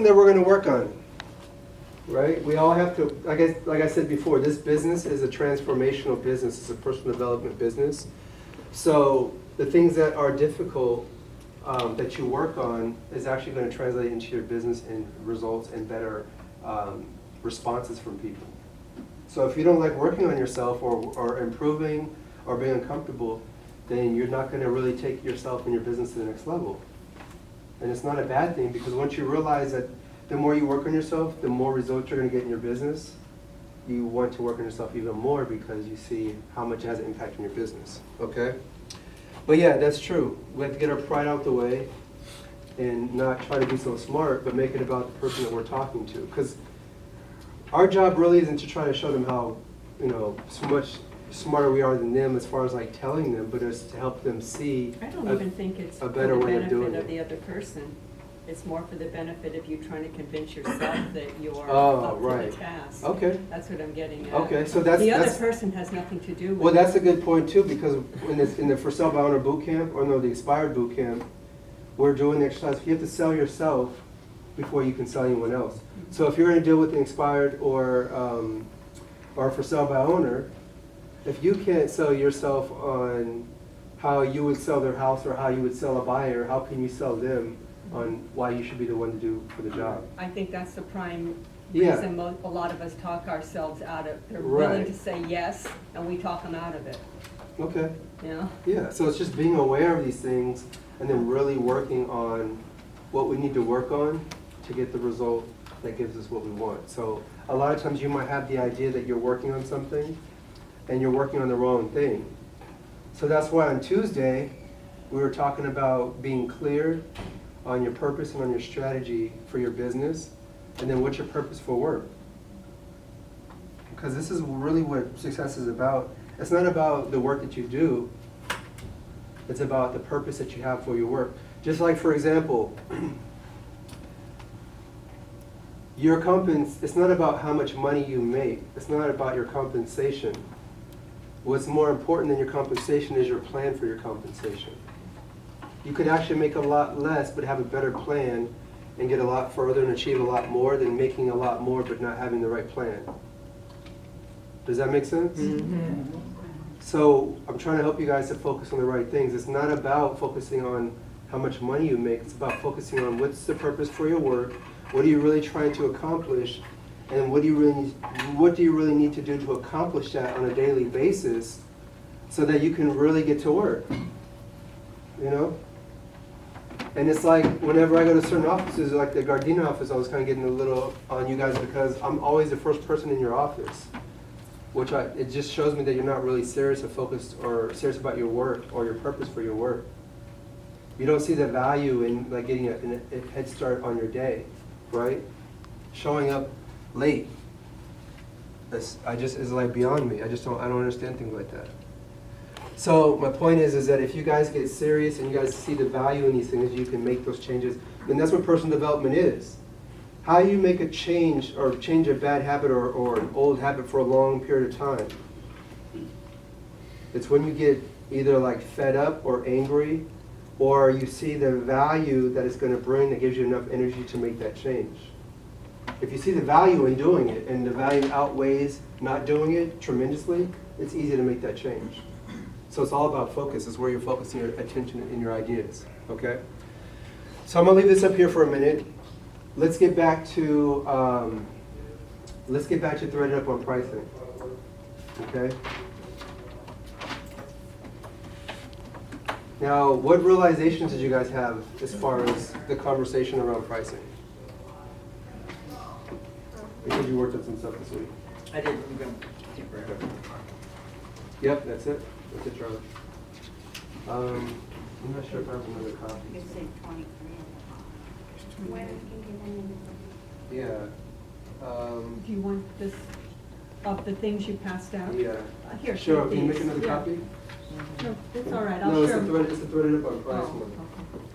something that we're going to work on, right? We all have to, like I said before, this business is a transformational business. It's a personal development business. So the things that are difficult that you work on is actually going to translate into your business and results and better responses from people. So if you don't like working on yourself or improving or being uncomfortable, then you're not going to really take yourself and your business to the next level. And it's not a bad thing, because once you realize that the more you work on yourself, the more results you're going to get in your business, you want to work on yourself even more because you see how much it has an impact on your business, okay? But yeah, that's true. We have to get our pride out the way and not try to be so smart, but make it about the person that we're talking to. Because our job really isn't to try to show them how, so much smarter we are than them as far as like telling them, but it's to help them see I don't even think it's a better way of doing for the benefit of it. the other person. It's more for the benefit of you trying to convince yourself that you're Oh, up to right. the task. Okay. That's what I'm getting at. Okay, so that's The other person has nothing to do with well, it. that's a good point too, because in the For Sale by Owner boot camp, or no, the Expired boot camp, we're doing the exercise. You have to sell yourself before you can sell anyone else. So if you're going to deal with the Expired or For Sale by Owner, if you can't sell yourself on how you would sell their house or how you would sell a buyer, how can you sell them on why you should be the one to do for the job? I think that's the prime Yeah. reason a lot of us talk ourselves out of. They're willing Right. to say yes, and we talk them out of it. Okay. You know? Yeah, so it's just being aware of these things and then really working on what we need to work on to get the result that gives us what we want. So a lot of times you might have the idea that you're working on something and you're working on the wrong thing. So that's why on Tuesday, we were talking about being clear on your purpose and on your strategy for your business, and then what's your purpose for work. Because this is really what success is about. It's not about the work that you do, it's about the purpose that you have for your work. Just like, for example, it's not about how much money you make. It's not about your compensation. What's more important than your compensation is your plan for your compensation. You could actually make a lot less but have a better plan and get a lot further and achieve a lot more than making a lot more but not having the right plan. Does that make sense? Mm-hmm. So I'm trying to help you guys to focus on the right things. It's not about focusing on how much money you make. It's about focusing on what's the purpose for your work, what are you really trying to accomplish, and what do you really need to do to accomplish that on a daily basis so that you can really get to work, And it's like whenever I go to certain offices, like the Gardena office, I was kind of getting a little on you guys because I'm always the first person in your office, it just shows me that you're not really serious or focused or serious about your work or your purpose for your work. You don't see the value in like getting a head start on your day, right? Showing up late. Is like beyond me. I don't understand things like that. So my point is that if you guys get serious and you guys see the value in these things, you can make those changes. And that's what personal development is. How you make a change or change a bad habit or an old habit for a long period of time. It's when you get either like fed up or angry, or you see the value that it's going to bring that gives you enough energy to make that change. If you see the value in doing it and the value outweighs not doing it tremendously, it's easy to make that change. So it's all about focus. It's where you're focusing your attention and your ideas, okay? So I'm gonna leave this up here for a minute. Let's get back to threading up on pricing, okay? Now, what realizations did you guys have as far as the conversation around pricing? Because you worked on some stuff this week. I did. I'm going to keep right up. Yep, that's it. That's it, Charlie. I'm not sure if I have another copy. You could say 23. Where we can get them in. Do you want this, of the things you passed out? Yeah. Here, Sure, take can you make these. another Yeah. copy? No, it's all right, I'll No, share. it's the threaded up on price Oh, one. okay.